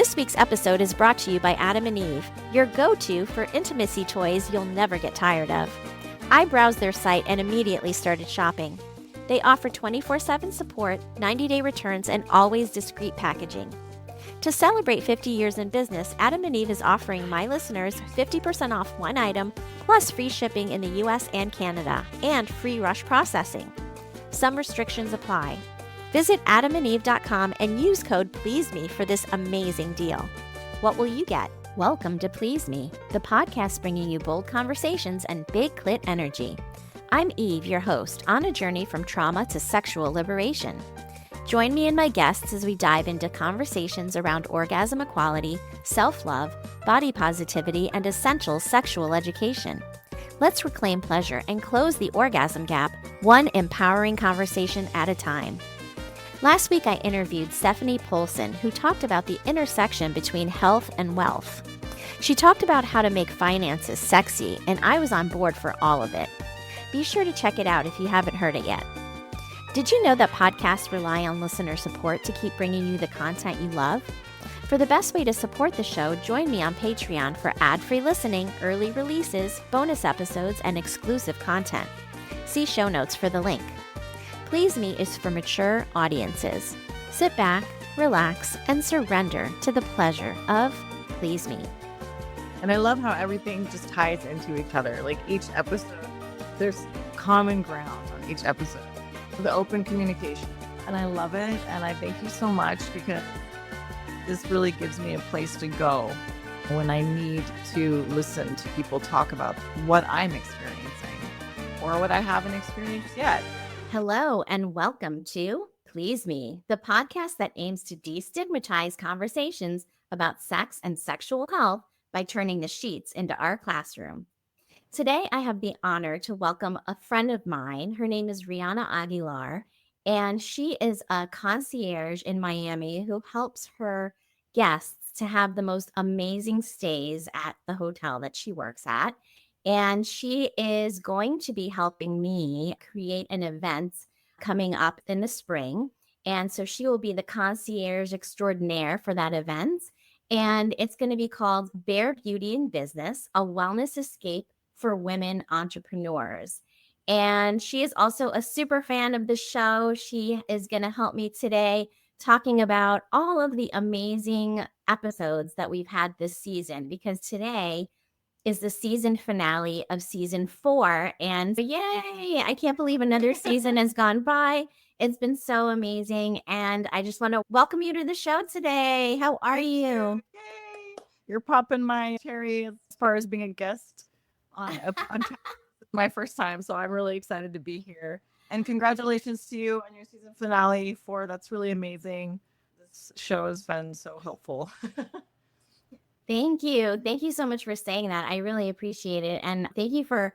This week's episode is brought to you by Adam and Eve, your go-to for intimacy toys you'll never get tired of. I browsed their site and immediately started shopping. They offer 24/7 support, 90-day returns, and always discreet packaging. To celebrate 50 years in business, Adam and Eve is offering my listeners 50% off one item, plus free shipping in the US and Canada, and free rush processing. Some restrictions apply. Visit adamandeve.com and use code PLEASEME for this amazing deal. What will you get? Welcome to Please Me, the podcast bringing you bold conversations and big clit energy. I'm Eve, your host, on a journey from trauma to sexual liberation. Join me and my guests as we dive into conversations around orgasm equality, self-love, body positivity, and essential sexual education. Let's reclaim pleasure and close the orgasm gap, one empowering conversation at a time. Last week, I interviewed Stephanie Polson, who talked about the intersection between health and wealth. She talked about how to make finances sexy, and I was on board for all of it. Be sure to check it out if you haven't heard it yet. Did you know that podcasts rely on listener support to keep bringing you the content you love? For the best way to support the show, join me on Patreon for ad-free listening, early releases, bonus episodes, and exclusive content. See show notes for the link. Please Me is for mature audiences. Sit back, relax, and surrender to the pleasure of Please Me. And I love how everything just ties into each other. Like each episode, there's common ground on each episode. The open communication. And I love it. And I thank you so much because this really gives me a place to go when I need to listen to people talk about what I'm experiencing or what I haven't experienced yet. Hello and welcome to Please Me, the podcast that aims to destigmatize conversations about sex and sexual health by turning the sheets into our classroom. Today, I have the honor to welcome a friend of mine. Her name is Rhiannon Aguilar, and she is a concierge in Miami who helps her guests to have the most amazing stays at the hotel that she works at. And she is going to be helping me create an event coming up in the spring. And so she will be the concierge extraordinaire for that event. And it's going to be called Bare Beauty in Business, a wellness escape for women entrepreneurs. And she is also a super fan of the show. She is going to help me today talking about all of the amazing episodes that we've had this season, because today is the season finale of season 4. And yay, I can't believe another season has gone by. It's been so amazing. And I just want to welcome you to the show today. How are you? Yay! You're popping my cherry as far as being a guest on my first time. So I'm really excited to be here. And congratulations to you on your season finale 4. That's really amazing. This show has been so helpful. Thank you. Thank you so much for saying that. I really appreciate it. And thank you for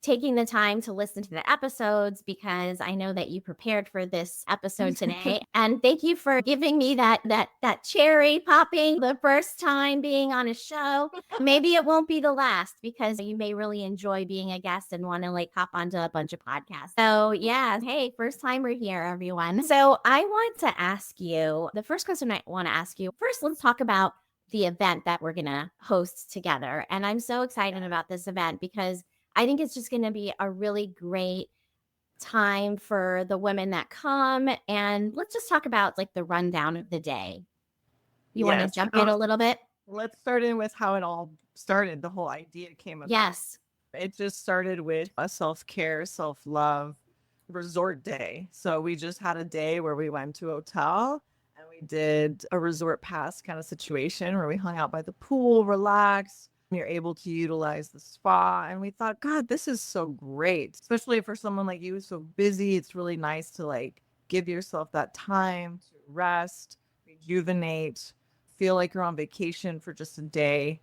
taking the time to listen to the episodes, because I know that you prepared for this episode today. And thank you for giving me that cherry popping the first time being on a show. Maybe it won't be the last, because you may really enjoy being a guest and want to hop onto a bunch of podcasts. So yeah, hey, first timer here, everyone. So I want to ask you, the first question I want to ask you, first, let's talk about the event that we're going to host together. And I'm so excited about this event because I think it's just going to be a really great time for the women that come. And let's just talk about the rundown of the day. You want to jump in a little bit? Let's start in with how it all started. The whole idea came about. Yes. It just started with a self-care, self-love resort day. So we just had a day where we went to a hotel. And we did a resort pass kind of situation where we hung out by the pool, relaxed. You're able to utilize the spa. And we thought, God, this is so great, especially for someone like you who's so busy. It's really nice to give yourself that time to rest, rejuvenate, feel like you're on vacation for just a day.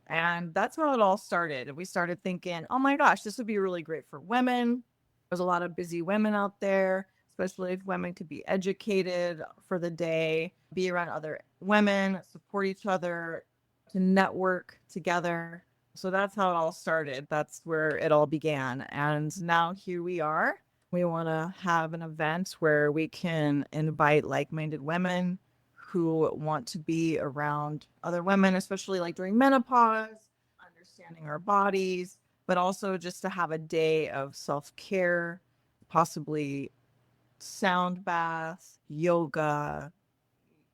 And that's how it all started. And we started thinking, oh my gosh, this would be really great for women. There's a lot of busy women out there, especially if women could be educated for the day, be around other women, support each other, to network together. So that's how it all started. That's where it all began. And now here we are. We want to have an event where we can invite like-minded women who want to be around other women, especially like during menopause, understanding our bodies, but also just to have a day of self-care, possibly sound bath, yoga,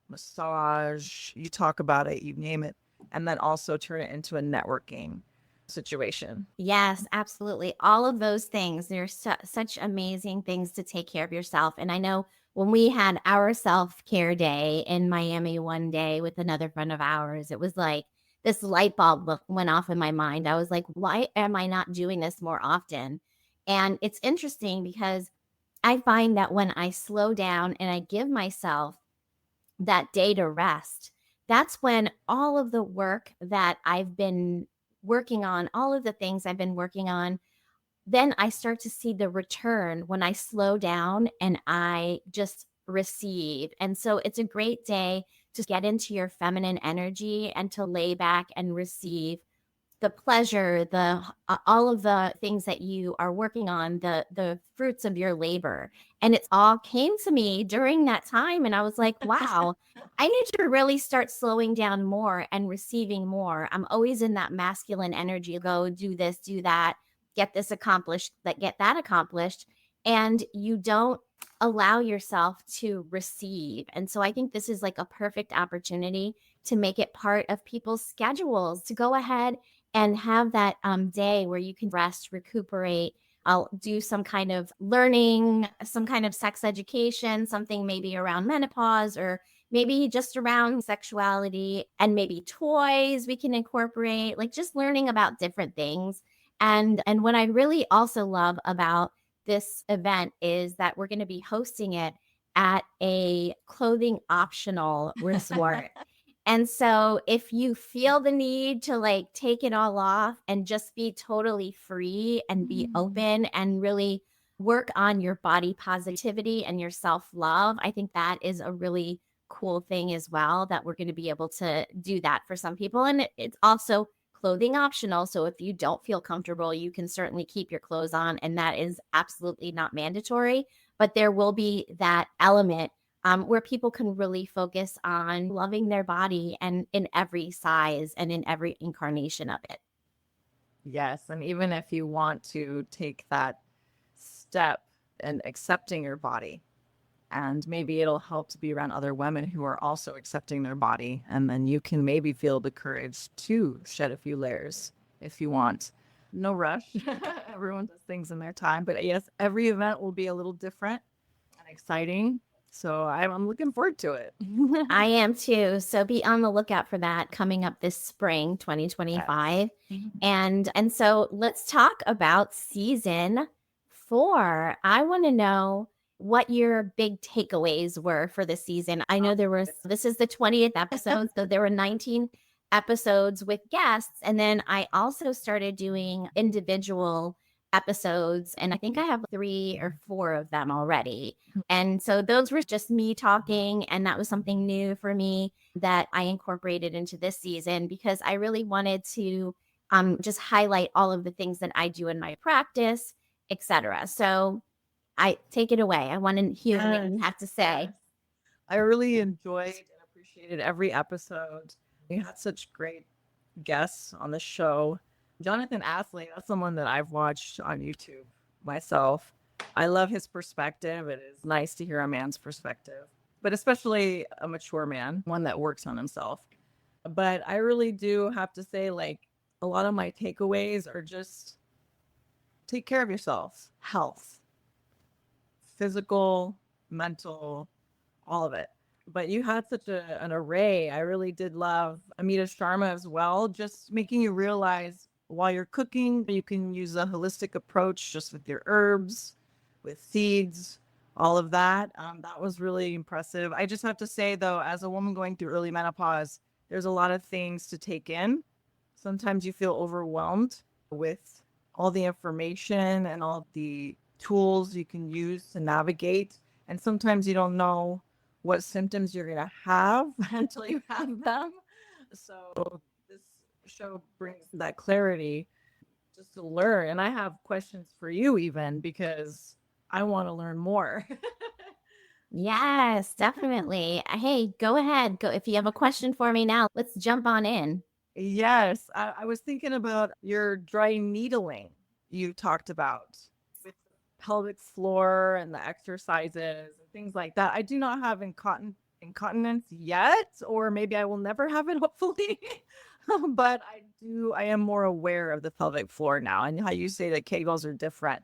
massage, you talk about it, you name it, and then also turn it into a networking situation. Yes, absolutely. All of those things, they're such amazing things to take care of yourself. And I know when we had our self care day in Miami one day with another friend of ours, it was like this light bulb went off in my mind. I was like, why am I not doing this more often? And it's interesting because I find that when I slow down and I give myself that day to rest, that's when all of the work that I've been working on, all of the things I've been working on, then I start to see the return when I slow down and I just receive. And so it's a great day to get into your feminine energy and to lay back and receive the pleasure, the all of the things that you are working on, the fruits of your labor. And it all came to me during that time. And I was like, wow, I need to really start slowing down more and receiving more. I'm always in that masculine energy, go do this, do that, get this accomplished, that get that accomplished. And you don't allow yourself to receive. And so I think this is like a perfect opportunity to make it part of people's schedules to go ahead and have that day where you can rest, recuperate. I'll do some kind of learning, some kind of sex education, something maybe around menopause or maybe just around sexuality, and maybe toys we can incorporate, like just learning about different things. And what I really also love about this event is that we're going to be hosting it at a clothing optional resort. And so if you feel the need to like take it all off and just be totally free and be open and really work on your body positivity and your self-love, I think that is a really cool thing as well, that we're going to be able to do that for some people. And it's also clothing optional. So if you don't feel comfortable, you can certainly keep your clothes on, and that is absolutely not mandatory. But there will be that element where people can really focus on loving their body and in every size and in every incarnation of it. Yes. And even if you want to take that step in accepting your body, and maybe it'll help to be around other women who are also accepting their body. And then you can maybe feel the courage to shed a few layers if you want. No rush. Everyone does things in their time. But yes, every event will be a little different and exciting. So I'm looking forward to it. I am too. So be on the lookout for that coming up this spring, 2025. Yes. And so let's talk about season 4. I want to know what your big takeaways were for the season. I know this is the 20th episode, so there were 19 episodes with guests. And then I also started doing individual episodes, and I think I have 3 or 4 of them already. And so those were just me talking, and that was something new for me that I incorporated into this season because I really wanted to just highlight all of the things that I do in my practice, etc. So I take it away. I want to hear what you have to say. Yes. I really enjoyed and appreciated every episode. We had such great guests on the show. Jonathan Astley, that's someone that I've watched on YouTube myself. I love his perspective. It is nice to hear a man's perspective, but especially a mature man, one that works on himself. But I really do have to say, like, a lot of my takeaways are just take care of yourself, health, physical, mental, all of it. But you had such an array. I really did love Amita Sharma as well, just making you realize while you're cooking, you can use a holistic approach just with your herbs, with seeds, all of that. That was really impressive. I just have to say, though, as a woman going through early menopause, there's a lot of things to take in. Sometimes you feel overwhelmed with all the information and all the tools you can use to navigate. And sometimes you don't know what symptoms you're going to have until you have them. So this show brings that clarity just to learn. And I have questions for you even because I want to learn more. Yes, definitely. Hey, go ahead. Go if you have a question for me now, let's jump on in. Yes, I was thinking about your dry needling you talked about with the pelvic floor and the exercises and things like that. I do not have incontinence yet, or maybe I will never have it, hopefully. But I am more aware of the pelvic floor now and how you say that Kegels are different.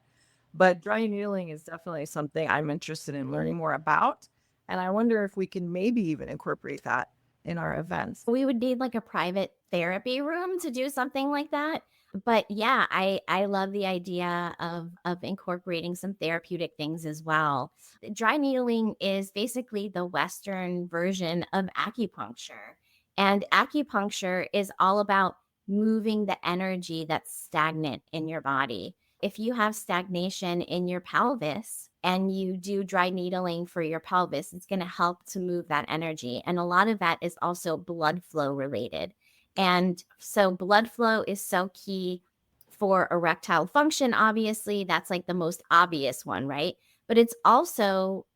But dry needling is definitely something I'm interested in learning more about. And I wonder if we can maybe even incorporate that in our events. We would need like a private therapy room to do something like that. But yeah, I love the idea of incorporating some therapeutic things as well. Dry needling is basically the Western version of acupuncture. And acupuncture is all about moving the energy that's stagnant in your body. If you have stagnation in your pelvis and you do dry needling for your pelvis, it's going to help to move that energy. And a lot of that is also blood flow related. And so, blood flow is so key for erectile function. Obviously, that's like the most obvious one, right? But it's also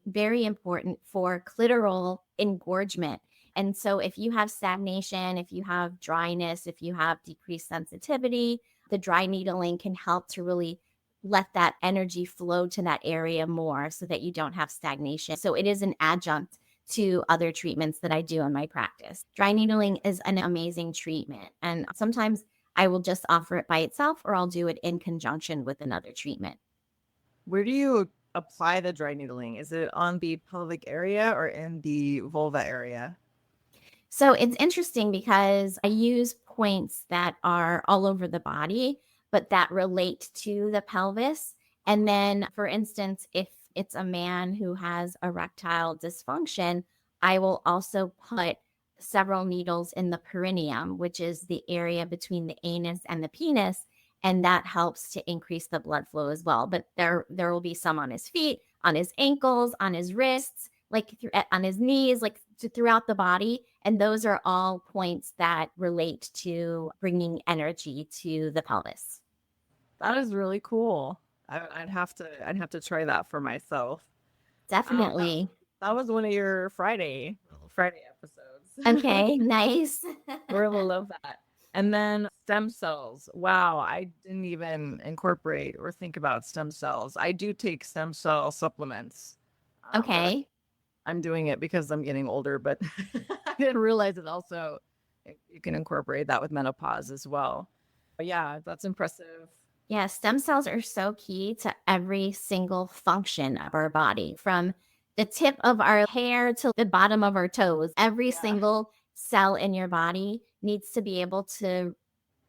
very important for clitoral engorgement. And so, if you have stagnation, if you have dryness, if you have decreased sensitivity, the dry needling can help to really let that energy flow to that area more so that you don't have stagnation. So it is an adjunct to other treatments that I do in my practice. Dry needling is an amazing treatment. And sometimes I will just offer it by itself or I'll do it in conjunction with another treatment. Where do you apply the dry needling? Is it on the pelvic area or in the vulva area? So it's interesting because I use points that are all over the body, but that relate to the pelvis. And then, for instance, if it's a man who has erectile dysfunction, I will also put several needles in the perineum, which is the area between the anus and the penis. And that helps to increase the blood flow as well. But there will be some on his feet, on his ankles, on his wrists, like on his knees, like throughout the body. And those are all points that relate to bringing energy to the pelvis. That is really cool. I'd have to try that for myself. That Definitely. that was one of your Friday episodes. Okay, nice. Really love that. And then stem cells. Wow, I didn't even incorporate or think about stem cells. I do take stem cell supplements. But Okay. I'm doing it because I'm getting older, but I didn't realize it also you can incorporate that with menopause as well. But yeah, that's impressive. Yeah, stem cells are so key to every single function of our body, from the tip of our hair to the bottom of our toes. Every Yeah. single cell in your body needs to be able to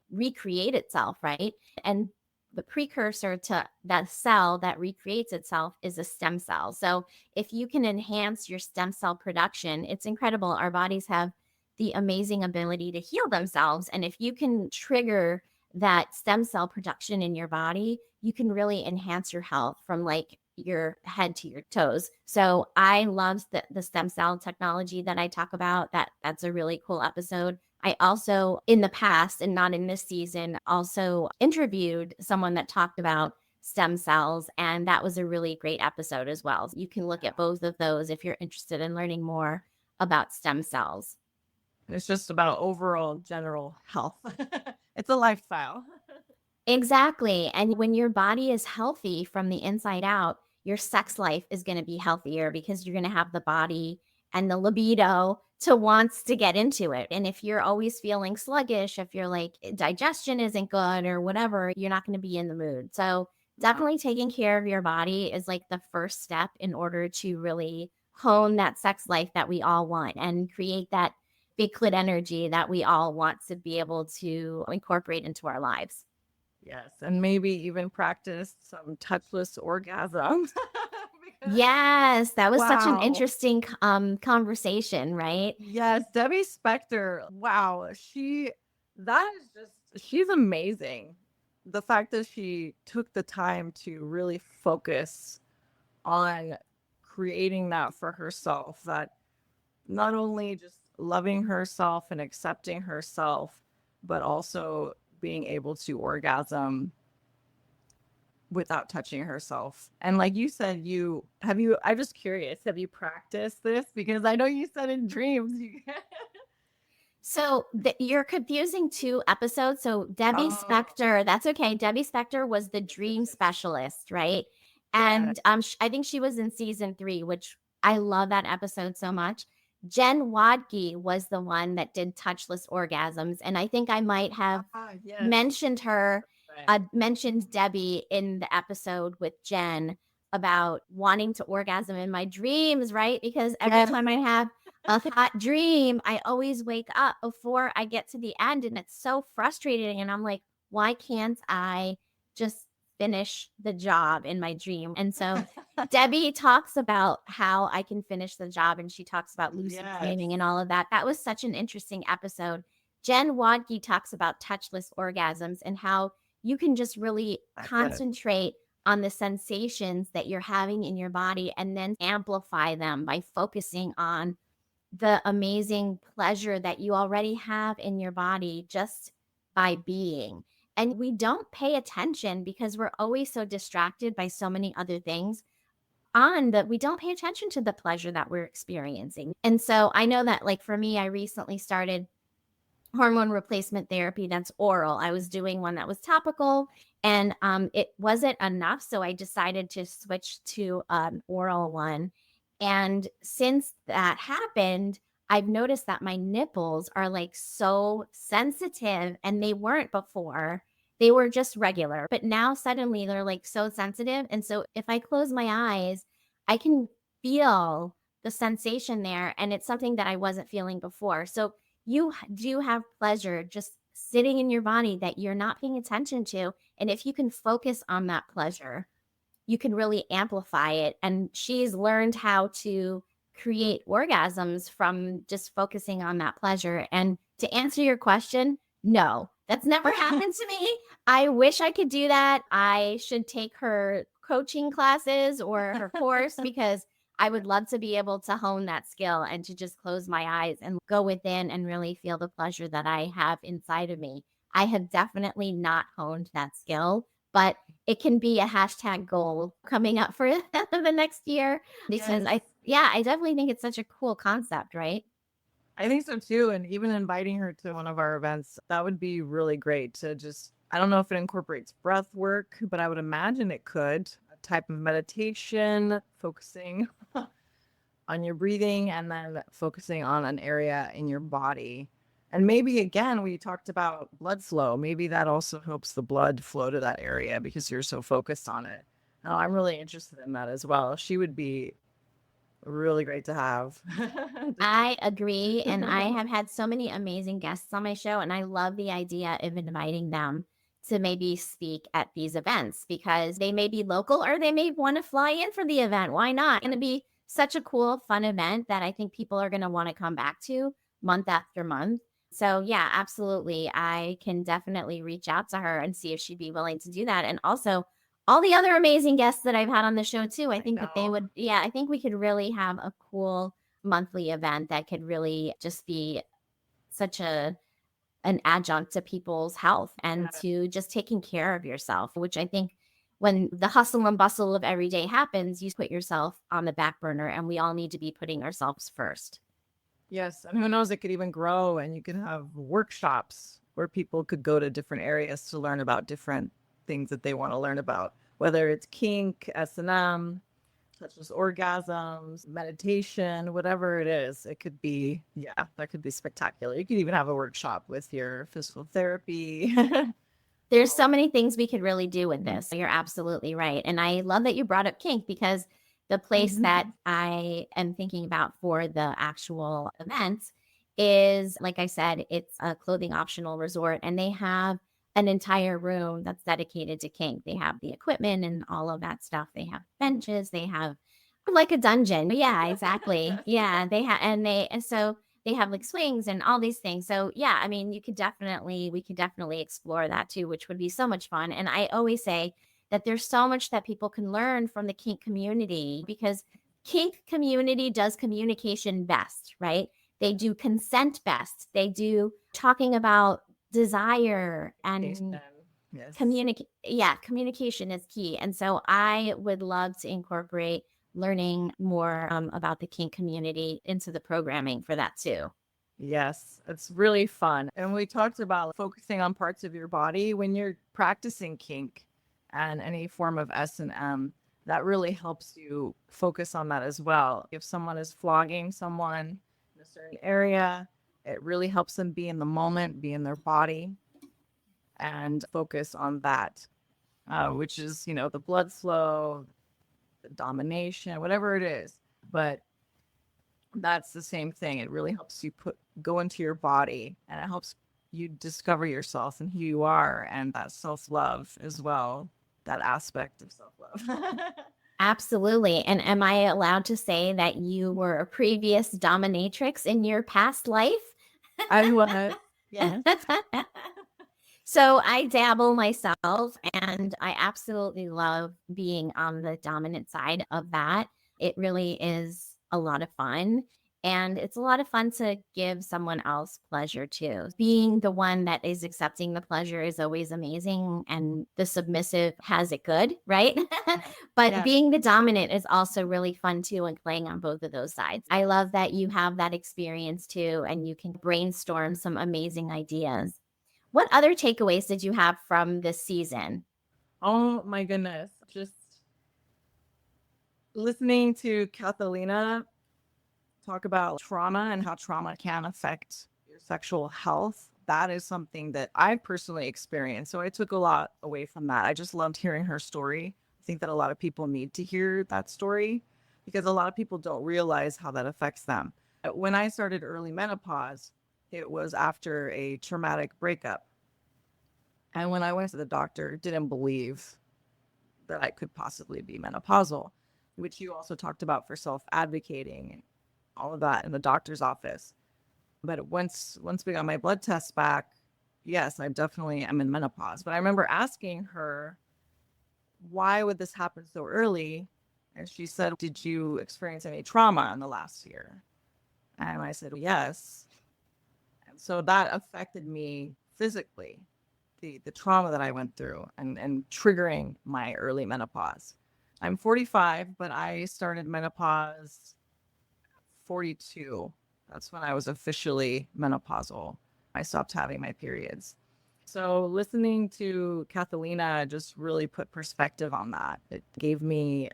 recreate itself, right? And the precursor to that cell that recreates itself is a stem cell. So if you can enhance your stem cell production, it's incredible. Our bodies have the amazing ability to heal themselves. And if you can trigger that stem cell production in your body, you can really enhance your health from like your head to your toes. So I love the stem cell technology that I talk about. That's a really cool episode. I also, in the past and not in this season, also interviewed someone that talked about stem cells. And that was a really great episode as well. You can look at both of those if you're interested in learning more about stem cells. It's just about overall general health. It's a lifestyle. Exactly. And when your body is healthy from the inside out, your sex life is going to be healthier because you're going to have the body and the libido to wants to get into it. And if you're always feeling sluggish, if you're like digestion isn't good or whatever, you're not going to be in the mood. So, definitely taking care of your body is like the first step in order to really hone that sex life that we all want and create that big clit energy that we all want to be able to incorporate into our lives. Yes, and maybe even practice some touchless orgasm. Because Yes, that was such an wow. interesting conversation, right? Yes, Debbie Spector. Wow, that is just she's amazing. The fact that she took the time to really focus on creating that for herself, that not only just loving herself and accepting herself, but also being able to orgasm without touching herself. And like you said, I'm just curious, have you practiced this? Because I know you said in dreams you So you're confusing two episodes. So Debbie Oh, Spector, that's okay. Debbie Spector was the dream specialist, right? And I think she was in season 3, which I love that episode so much. Jen Wadke was the one that did touchless orgasms, and I think I might have yes. mentioned her, Right. mentioned Debbie in the episode with Jen about wanting to orgasm in my dreams, right? Because every time I have a hot dream, I always wake up before I get to the end, and it's so frustrating. And I'm like, why can't I just finish the job in my dream? And so Debbie talks about how I can finish the job, and she talks about lucid dreaming and all of that. That was such an interesting episode. Jen Wadke talks about touchless orgasms and how you can just really concentrate on the sensations that you're having in your body and then amplify them by focusing on the amazing pleasure that you already have in your body just by being. And we don't pay attention because we're always so distracted by so many other things on that we don't pay attention to the pleasure that we're experiencing. And so I know that, like, for me, I recently started hormone replacement therapy that's oral. I was doing one that was topical, and it wasn't enough. So I decided to switch to an oral one. And since that happened, I've noticed that my nipples are like so sensitive, and they weren't before. They were just regular, but now suddenly they're like so sensitive. And so if I close my eyes, I can feel the sensation there. And it's something that I wasn't feeling before. So you do have pleasure just sitting in your body that you're not paying attention to. And if you can focus on that pleasure, you can really amplify it. And she's learned how to create orgasms from just focusing on that pleasure. And to answer your question, no, that's never happened to me. I wish I could do that. I should take her coaching classes or her course because I would love to be able to hone that skill and to just close my eyes and go within and really feel the pleasure that I have inside of me. I have definitely not honed that skill, but it can be a hashtag goal coming up for the next year because I definitely think it's such a cool concept, right? I think so too. And even inviting her to one of our events, that would be really great to just, I don't know if it incorporates breath work, but I would imagine it could. A type of meditation, focusing on your breathing and then focusing on an area in your body. And maybe again, we talked about blood flow. Maybe that also helps the blood flow to that area because you're so focused on it. Now, I'm really interested in that as well. She would be really great to have. I agree. And I have had so many amazing guests on my show, and I love the idea of inviting them to maybe speak at these events because they may be local or they may want to fly in for the event. Why not? It's going to be such a cool, fun event that I think people are going to want to come back to month after month. So, yeah, absolutely. I can definitely reach out to her and see if she'd be willing to do that. And also, all the other amazing guests that I've had on the show too. I think that they would, I think we could really have a cool monthly event that could really just be such an adjunct to people's health and to just taking care of yourself, which I think when the hustle and bustle of every day happens, you put yourself on the back burner, and we all need to be putting ourselves first. Yes, and who knows, it could even grow and you could have workshops where people could go to different areas to learn about different things that they want to learn about, whether it's kink, S&M, such as orgasms, meditation, whatever it is. It could be, that could be spectacular. You could even have a workshop with your physical therapy. There's so many things we could really do with this. You're absolutely right. And I love that you brought up kink because the place that I am thinking about for the actual event is, like I said, it's a clothing optional resort, and they have an entire room that's dedicated to kink. They have the equipment and all of that stuff. They have benches. They have like a dungeon. Yeah, exactly. Yeah, and so they have like swings and all these things. So yeah, I mean, we could definitely explore that too, which would be so much fun. And I always say that there's so much that people can learn from the kink community because kink community does communication best, right? They do consent best. They do talking about desire and Yes. Communication is key. And so I would love to incorporate learning more about the kink community into the programming for that too. Yes, it's really fun. And we talked about focusing on parts of your body when you're practicing kink and any form of S&M. That really helps you focus on that as well. If someone is flogging someone in a certain area, it really helps them be in the moment, be in their body, and focus on that, which is, the blood flow, the domination, whatever it is. But that's the same thing. It really helps you go into your body, and it helps you discover yourself and who you are, and that self-love as well, that aspect of self-love. Absolutely. And am I allowed to say that you were a previous dominatrix in your past life? I was. Yes. So I dabble myself, and I absolutely love being on the dominant side of that. It really is a lot of fun. And it's a lot of fun to give someone else pleasure too. Being the one that is accepting the pleasure is always amazing. And the submissive has it good, right? But Yeah. being the dominant is also really fun too, and playing on both of those sides. I love that you have that experience too, and you can brainstorm some amazing ideas. What other takeaways did you have from this season? Oh my goodness. Just listening to Catalina talk about trauma and how trauma can affect your sexual health. That is something that I personally experienced. So I took a lot away from that. I just loved hearing her story. I think that a lot of people need to hear that story because a lot of people don't realize how that affects them. When I started early menopause, it was after a traumatic breakup. And when I went to the doctor, didn't believe that I could possibly be menopausal, which you also talked about for self-advocating and all of that in the doctor's office. But once we got my blood tests back, yes, I definitely am in menopause. But I remember asking her, why would this happen so early? And she said, did you experience any trauma in the last year? And I said, yes. And so that affected me physically, the trauma that I went through and triggering my early menopause. I'm 45, but I started menopause 42. That's when I was officially menopausal. I stopped having my periods. So listening to Catalina just really put perspective on that. It gave me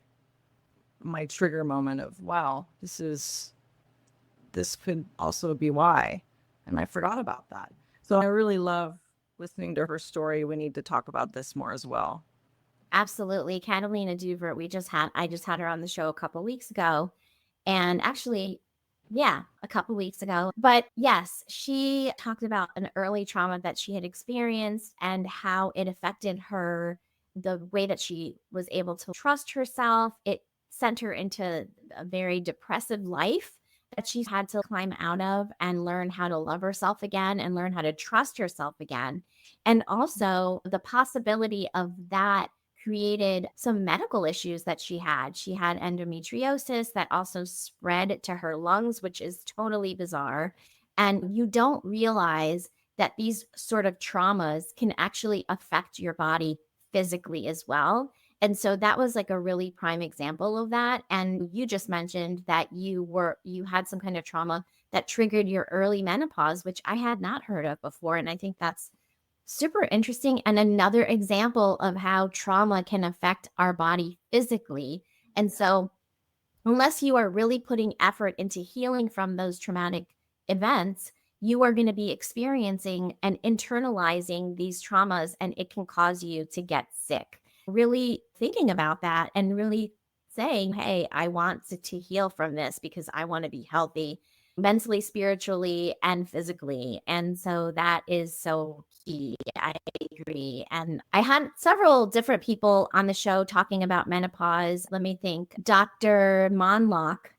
my trigger moment of, wow, this could also be why. And I forgot about that. So I really love listening to her story. We need to talk about this more as well. Absolutely. Catalina Duvert, I just had her on the show a couple weeks ago. And actually, yeah, a couple weeks ago. But yes, she talked about an early trauma that she had experienced and how it affected her, the way that she was able to trust herself. It sent her into a very depressive life that she had to climb out of and learn how to love herself again and learn how to trust herself again. And also the possibility of that created some medical issues that she had. She had endometriosis that also spread to her lungs, which is totally bizarre. And you don't realize that these sort of traumas can actually affect your body physically as well. And so that was like a really prime example of that. And you just mentioned that you had some kind of trauma that triggered your early menopause, which I had not heard of before. And I think that's super interesting, and another example of how trauma can affect our body physically. And so, unless you are really putting effort into healing from those traumatic events, you are going to be experiencing and internalizing these traumas, and it can cause you to get sick. Really thinking about that and really saying, hey, I want to heal from this because I want to be healthy mentally, spiritually, and physically. And so that is so key. I agree. And I had several different people on the show talking about menopause. Let me think. Dr. Monlock,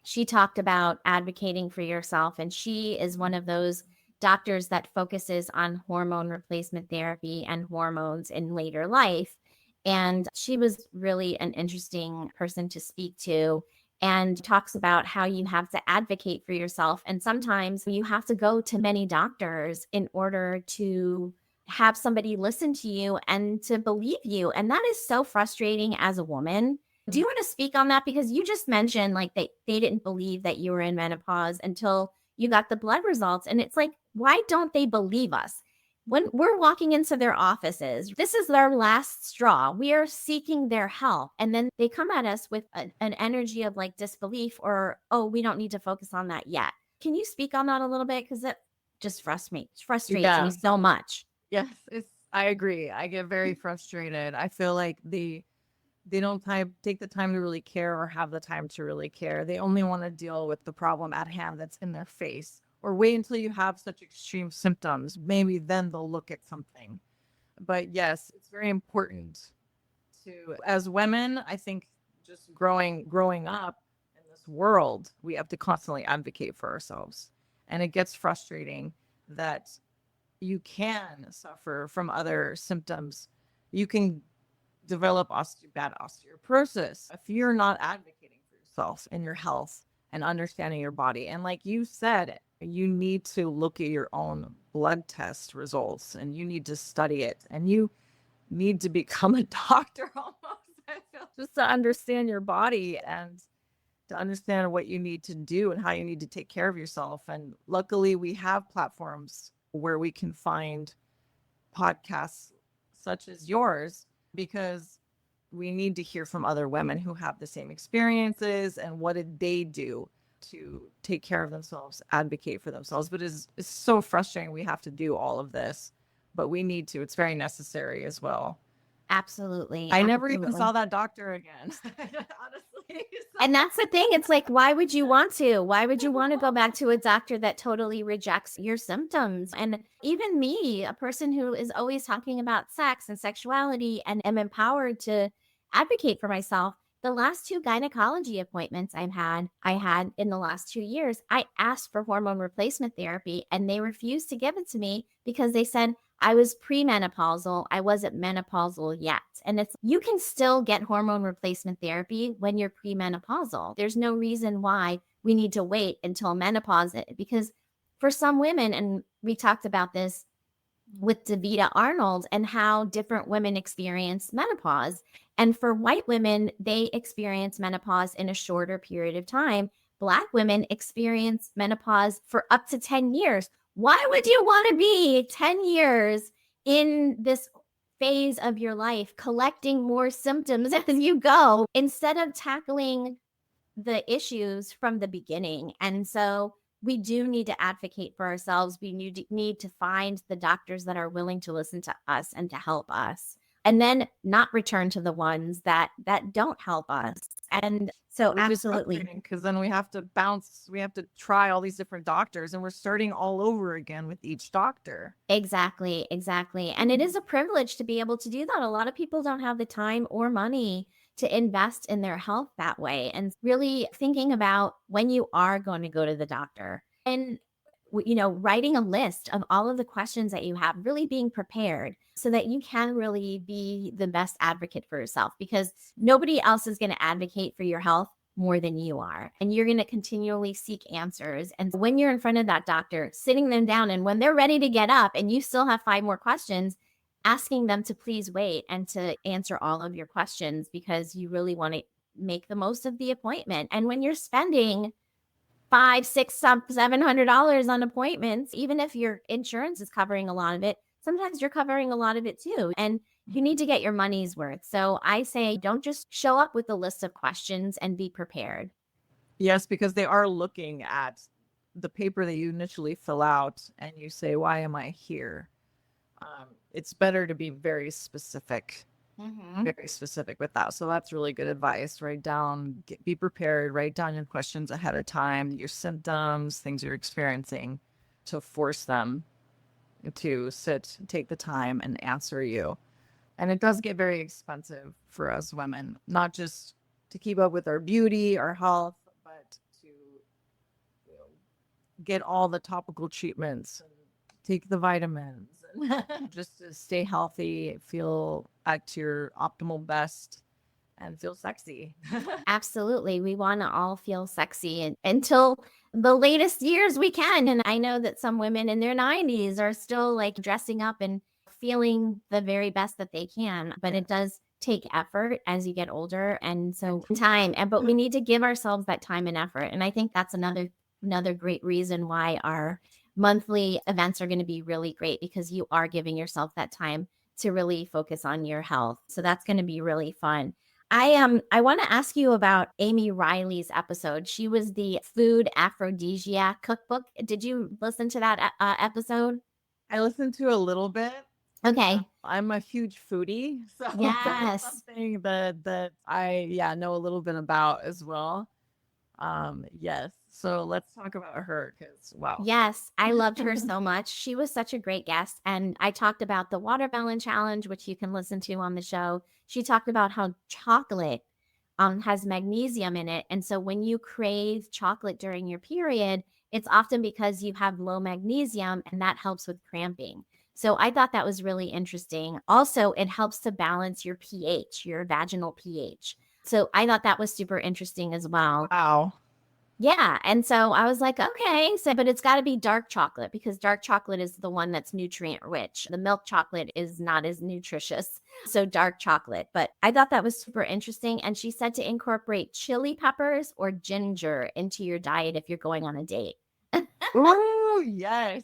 she talked about advocating for yourself, and she is one of those doctors that focuses on hormone replacement therapy and hormones in later life. And she was really an interesting person to speak to, and talks about how you have to advocate for yourself. And sometimes you have to go to many doctors in order to have somebody listen to you and to believe you. And that is so frustrating as a woman. Do you want to speak on that? Because you just mentioned like they didn't believe that you were in menopause until you got the blood results. And it's like, why don't they believe us? When we're walking into their offices, this is their last straw. We are seeking their help. And then they come at us with an energy of like disbelief or, oh, we don't need to focus on that yet. Can you speak on that a little bit? Because it just frustrates me so much. Yes, I agree. I get very frustrated. I feel like they don't take the time to really care or have the time to really care. They only want to deal with the problem at hand that's in their face, or wait until you have such extreme symptoms. Maybe then they'll look at something. But yes, it's very important to, as women, I think just growing up in this world, we have to constantly advocate for ourselves. And it gets frustrating that you can suffer from other symptoms. You can develop bad osteoporosis if you're not advocating for yourself and your health and understanding your body. And like you said, you need to look at your own blood test results and you need to study it and you need to become a doctor almost, I feel, just to understand your body and to understand what you need to do and how you need to take care of yourself. And luckily we have platforms where we can find podcasts such as yours, because we need to hear from other women who have the same experiences and what did they do to take care of themselves, advocate for themselves. But it's so frustrating we have to do all of this, but we need to. It's very necessary as well. Absolutely. I never even saw that doctor again, honestly. And that's the thing. It's like, why would you want to? Why would you want to go back to a doctor that totally rejects your symptoms? And even me, a person who is always talking about sex and sexuality and am empowered to advocate for myself, the last 2 gynecology appointments I had in the last 2 years, I asked for hormone replacement therapy and they refused to give it to me because they said I was premenopausal. I wasn't menopausal yet. And you can still get hormone replacement therapy when you're premenopausal. There's no reason why we need to wait until menopause, because for some women, and we talked about this with Davita Arnold and how different women experience menopause. And for white women, they experience menopause in a shorter period of time. Black women experience menopause for up to 10 years. Why would you want to be 10 years in this phase of your life collecting more symptoms as you go instead of tackling the issues from the beginning? And so we do need to advocate for ourselves. We need to find the doctors that are willing to listen to us and to help us, and then not return to the ones that don't help us. And so absolutely, because then we have to try all these different doctors and we're starting all over again with each doctor. Exactly. And it is a privilege to be able to do that. A lot of people don't have the time or money to invest in their health that way. And really thinking about when you are going to go to the doctor and, writing a list of all of the questions that you have, really being prepared so that you can really be the best advocate for yourself, because nobody else is going to advocate for your health more than you are. And you're going to continually seek answers. And when you're in front of that doctor, sitting them down, and when they're ready to get up and you still have 5 more questions, asking them to please wait and to answer all of your questions, because you really want to make the most of the appointment. And when you're spending $500, $600, $700 on appointments, even if your insurance is covering a lot of it, sometimes you're covering a lot of it too. And you need to get your money's worth. So I say, don't just show up with a list of questions, and be prepared. Yes, because they are looking at the paper that you initially fill out and you say, why am I here? It's better to be very specific, very specific with that. So that's really good advice. Be prepared, write down your questions ahead of time, your symptoms, things you're experiencing, to force them to take the time and answer you. And it does get very expensive for us women, not just to keep up with our beauty, our health, but to get all the topical treatments, take the vitamins, and just to stay healthy, feel at your optimal best, and feel sexy. Absolutely. We want to all feel sexy until the latest years we can. And I know that some women in their 90s are still like dressing up in feeling the very best that they can. But it does take effort as you get older. And so time, but we need to give ourselves that time and effort. And I think that's another great reason why our monthly events are going to be really great, because you are giving yourself that time to really focus on your health. So that's going to be really fun. I want to ask you about Amy Riley's episode. She was the food aphrodisiac cookbook. Did you listen to that episode? I listened to a little bit. Okay. I'm a huge foodie, so that's Yes. something that I know a little bit about as well. Yes. So let's talk about her, because wow. Yes, I loved her so much. She was such a great guest. And I talked about the watermelon challenge, which you can listen to on the show. She talked about how chocolate has magnesium in it. And so when you crave chocolate during your period, it's often because you have low magnesium, and that helps with cramping. So I thought that was really interesting. Also, it helps to balance your pH, your vaginal pH. So I thought that was super interesting as well. Wow. Yeah. And so I was like, okay. So, but it's got to be dark chocolate, because dark chocolate is the one that's nutrient rich. The milk chocolate is not as nutritious. So, dark chocolate. But I thought that was super interesting. And she said to incorporate chili peppers or ginger into your diet if you're going on a date. Oh, yes.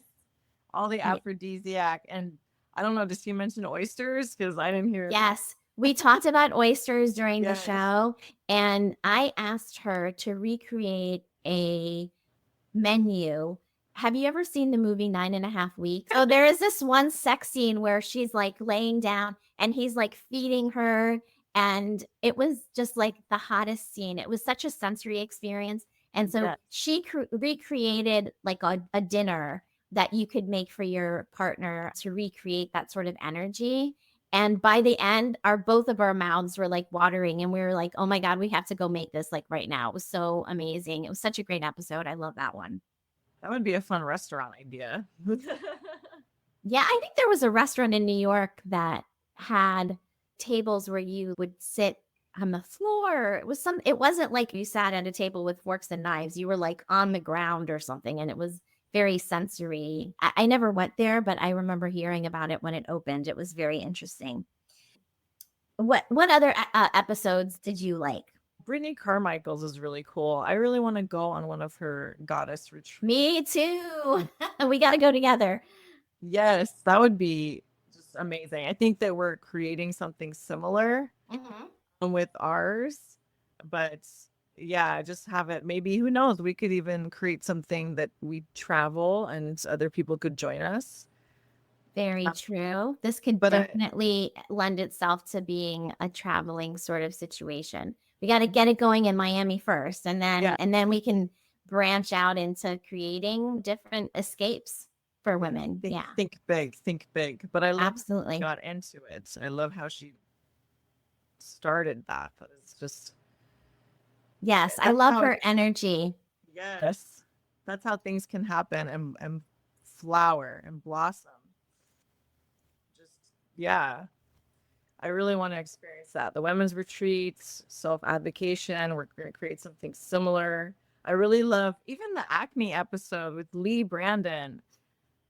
All the aphrodisiac. And I don't know, did she mention oysters? Because I didn't hear. Yes. We talked about oysters during the Yes. show, and I asked her to recreate a menu. Have you ever seen the movie 9.5 Weeks? Oh, there is this one sex scene where she's like laying down and he's like feeding her. And it was just like the hottest scene. It was such a sensory experience. And so Yes. she recreated like a dinner that you could make for your partner to recreate that sort of energy. And by the end, both of our mouths were like watering, and we were like, oh my God, we have to go make this like right now. It was so amazing. It was such a great episode. I love that one. That would be a fun restaurant idea. Yeah, I think there was a restaurant in New York that had tables where you would sit on the floor. It wasn't like you sat at a table with forks and knives. You were like on the ground or something, and it was very sensory. I never went there, but I remember hearing about it when it opened. It was very interesting. What other episodes did you like? Brittany Carmichael's is really cool. I really want to go on one of her goddess retreats. Me too. We got to go together. Yes, that would be just amazing. I think that we're creating something similar with ours, but yeah, just have it. Maybe, who knows, we could even create something that we travel and other people could join us. Very true. This could definitely lend itself to being a traveling sort of situation. We got to get it going in Miami first, and then we can branch out into creating different escapes for women. Think big. But I love absolutely got into it. I love how she started that. But it's just yes, I love her energy. Yes, that's how things can happen and flower and blossom. Yeah, I really want to experience that. The women's retreats, self-advocation, we're going to create something similar. I really love even the acne episode with Lee Brandon.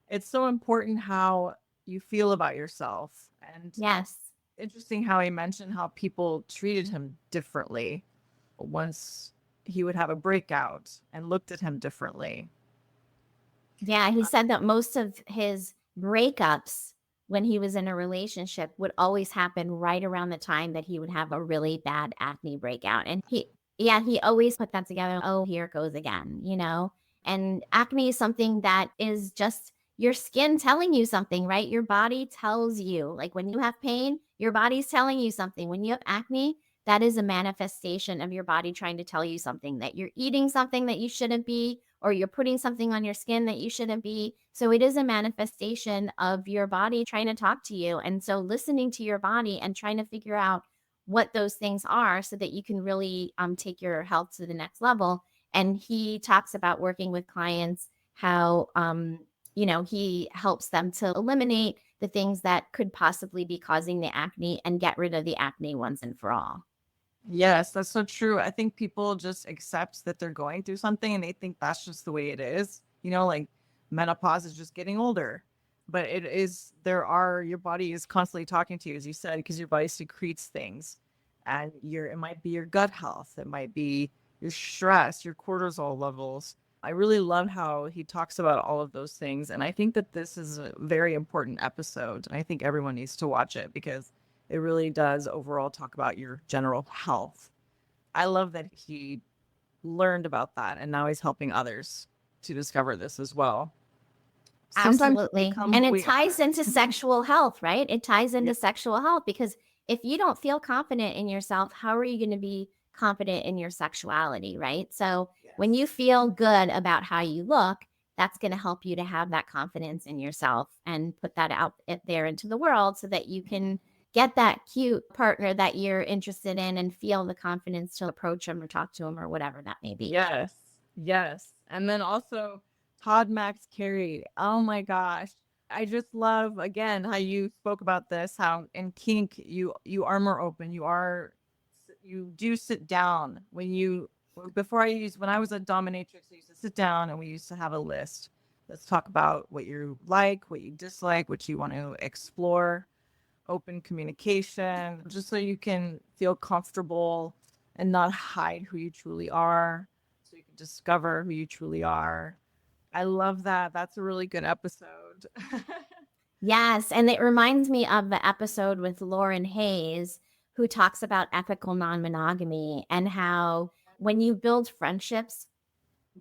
It's so important how you feel about yourself. And yes, interesting how he mentioned how people treated him differently once he would have a breakout and looked at him differently. Yeah, he said that most of his breakups when he was in a relationship would always happen right around the time that he would have a really bad acne breakout. And he always put that together. Oh, here it goes again, And acne is something that is just your skin telling you something, right? Your body tells you, like when you have pain, your body's telling you something. When you have acne, that is a manifestation of your body trying to tell you something, that you're eating something that you shouldn't be, or you're putting something on your skin that you shouldn't be. So it is a manifestation of your body trying to talk to you. And so listening to your body and trying to figure out what those things are so that you can really take your health to the next level. And he talks about working with clients, how, he helps them to eliminate the things that could possibly be causing the acne and get rid of the acne once and for all. Yes, that's so true. I think people just accept that they're going through something and they think that's just the way it is. Like menopause is just getting older. but your body is constantly talking to you, as you said, because your body secretes things. And it might be your gut health, it might be your stress, your cortisol levels. I really love how he talks about all of those things. And I think that this is a very important episode. And I think everyone needs to watch it because it really does overall talk about your general health. I love that he learned about that and now he's helping others to discover this as well. Sometimes we Absolutely. become And who it we ties are. into sexual health, right? It ties Yeah. into sexual health because if you don't feel confident in yourself, how are you going to be confident in your sexuality, right? So when Yes. you feel good about how you look, that's going to help you to have that confidence in yourself and put that out there into the world so that you can get that cute partner that you're interested in and feel the confidence to approach them or talk to them or whatever that may be. Yes. Yes. And then also Todd Max Carey. Oh my gosh. I just love again how you spoke about this, how in kink you are more open. You do sit down when I was a dominatrix, I used to sit down and we used to have a list. Let's talk about what you like, what you dislike, what you want to explore, open communication, just so you can feel comfortable and not hide who you truly are, so you can discover who you truly are. I love that. That's a really good episode. Yes, and it reminds me of the episode with Lauren Hayes, who talks about ethical non monogamy and how when you build friendships,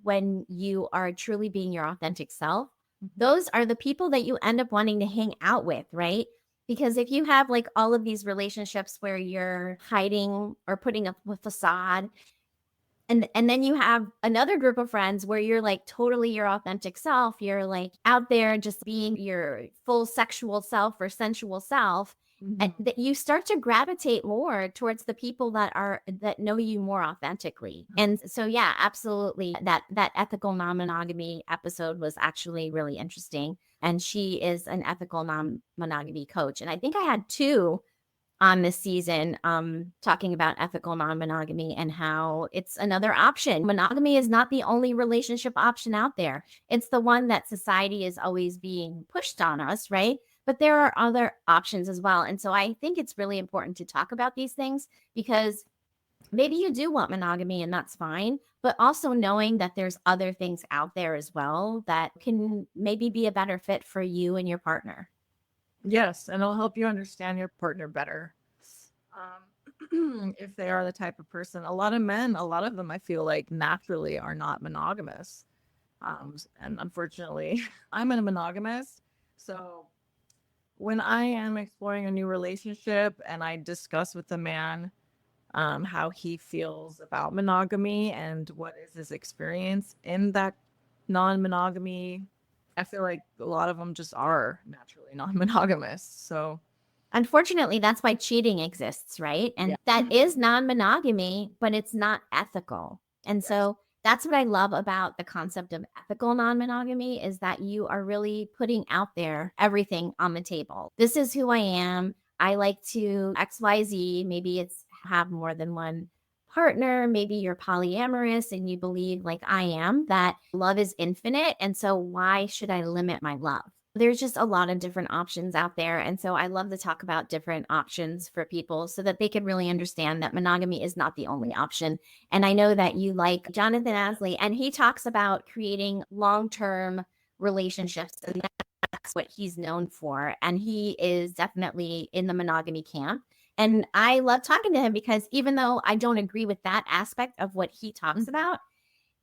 when you are truly being your authentic self, those are the people that you end up wanting to hang out with, right? Because if you have like all of these relationships where you're hiding or putting up a facade, and then you have another group of friends where you're like totally your authentic self, you're like out there just being your full sexual self or sensual self, and Mhm. that you start to gravitate more towards the people that know you more authentically. And so yeah, absolutely, that ethical non-monogamy episode was actually really interesting, and she is an ethical non-monogamy coach, and I think I had two on this season, talking about ethical non-monogamy and how it's another option. Monogamy is not the only relationship option out there. It's the one that society is always being pushed on us, right? But there are other options as well. And so I think it's really important to talk about these things because maybe you do want monogamy and that's fine, but also knowing that there's other things out there as well that can maybe be a better fit for you and your partner. Yes, and it'll help you understand your partner better. If they are the type of person, a lot of them, I feel like naturally are not monogamous. And unfortunately, I'm a monogamist. So when I am exploring a new relationship and I discuss with the man how he feels about monogamy and what is his experience in that non-monogamy, I feel like a lot of them just are naturally non-monogamous. So Unfortunately, that's why cheating exists, right? yeah. And that is non monogamy, but it's not ethical. And Yes. so that's what I love about the concept of ethical non monogamy is that you are really putting out there everything on the table. This is who I am. I like to XYZ. Maybe it's have more than one partner. Maybe you're polyamorous and you believe, like I am, that love is infinite. And so why should I limit my love? There's just a lot of different options out there. And so I love to talk about different options for people so that they can really understand that monogamy is not the only option. And I know that you like Jonathan Asley, and he talks about creating long term relationships. And that's what he's known for. And he is definitely in the monogamy camp. And I love talking to him because even though I don't agree with that aspect of what he talks about,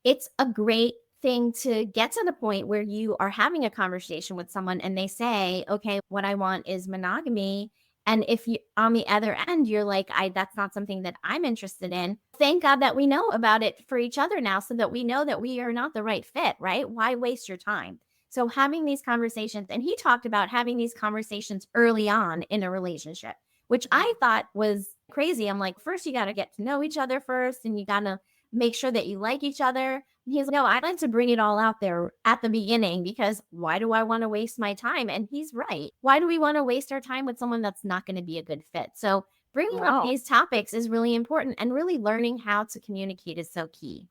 it's a great thing to get to the point where you are having a conversation with someone and they say, okay, what I want is monogamy. And if you on the other end, you're like, that's not something that I'm interested in. Thank God that we know about it for each other now so that we know that we are not the right fit, right? Why waste your time? So having these conversations, and he talked about having these conversations early on in a relationship, which I thought was crazy. I'm like, first you got to get to know each other first, and you got to make sure that you like each other. He's like, no, I like to bring it all out there at the beginning because why do I want to waste my time? And he's right. Why do we want to waste our time with someone that's not going to be a good fit? So bringing up Wow. these topics is really important, and really learning how to communicate is so key.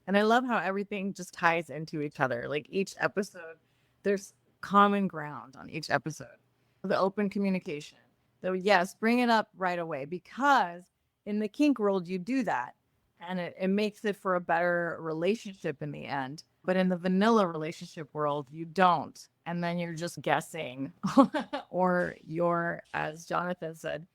And I love how everything just ties into each other. Like each episode, there's common ground on each episode. The open communication. So yes, bring it up right away, because in the kink world, you do that and it makes it for a better relationship in the end. But in the vanilla relationship world, you don't. And then you're just guessing or you're, as Jonathan said,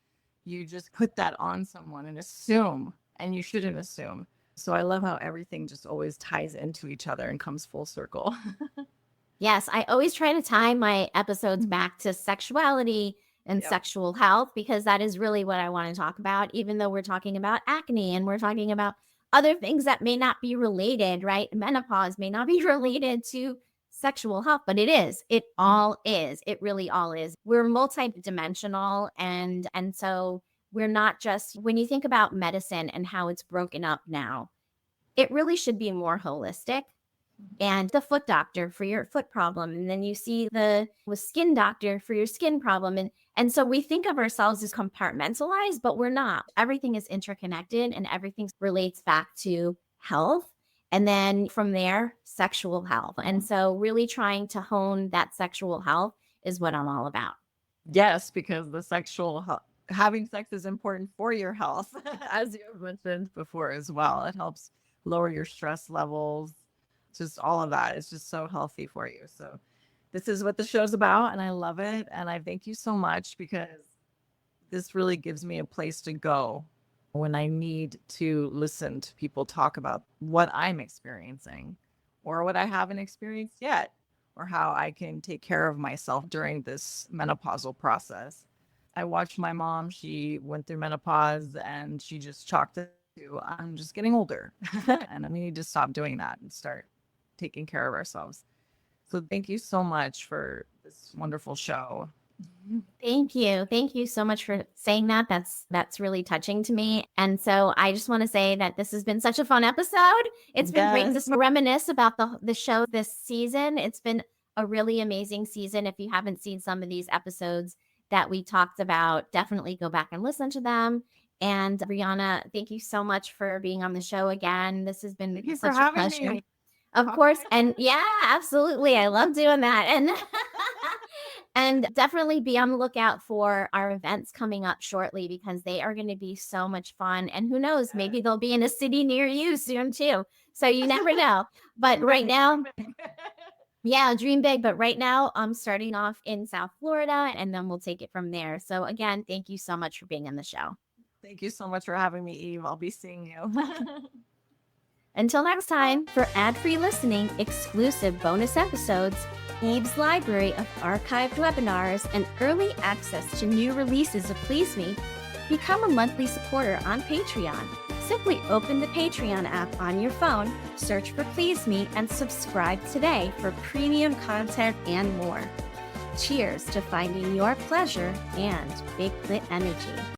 you just put that on someone and assume, and you shouldn't assume. So I love how everything just always ties into each other and comes full circle. Yes, I always try to tie my episodes back to sexuality and sexual health, because that is really what I want to talk about, even though we're talking about acne and we're talking about other things that may not be related, right? Menopause may not be related to sexual health, but it is. It all is. It really all is. We're multidimensional, and so we're not just, when you think about medicine and how it's broken up now, it really should be more holistic. And the foot doctor for your foot problem, and then you see the skin doctor for your skin problem, and so we think of ourselves as compartmentalized, but we're not. Everything is interconnected and everything relates back to health, and then from there, sexual health. And so really trying to hone that sexual health is what I'm all about. Yes, because the having sex is important for your health, as you mentioned before as well. It helps lower your stress levels. Just all of that is just so healthy for you. So this is what the show's about, and I love it. And I thank you so much, because this really gives me a place to go when I need to listen to people talk about what I'm experiencing or what I haven't experienced yet, or how I can take care of myself during this menopausal process. I watched my mom. She went through menopause and she just chalked it to, I'm just getting older and we need to stop doing that and start taking care of ourselves. So thank you so much for this wonderful show. Thank you. Thank you so much for saying that. That's really touching to me. And so I just want to say that this has been such a fun episode. It's been great to reminisce about the show this season. It's been a really amazing season. If you haven't seen some of these episodes that we talked about, definitely go back and listen to them. And Rhiannon, thank you so much for being on the show again. This has been such a pleasure. Me. Of course. And yeah, absolutely. I love doing that. And and definitely be on the lookout for our events coming up shortly, because they are going to be so much fun. And who knows, maybe they'll be in a city near you soon too. So you never know. But right now, yeah, dream big. But right now, I'm starting off in South Florida, and then we'll take it from there. So again, thank you so much for being on the show. Thank you so much for having me, Eve. I'll be seeing you. Until next time, for ad-free listening, exclusive bonus episodes, Eve's library of archived webinars, and early access to new releases of Please Me, become a monthly supporter on Patreon. Simply open the Patreon app on your phone, search for Please Me, and subscribe today for premium content and more. Cheers to finding your pleasure and big clit energy.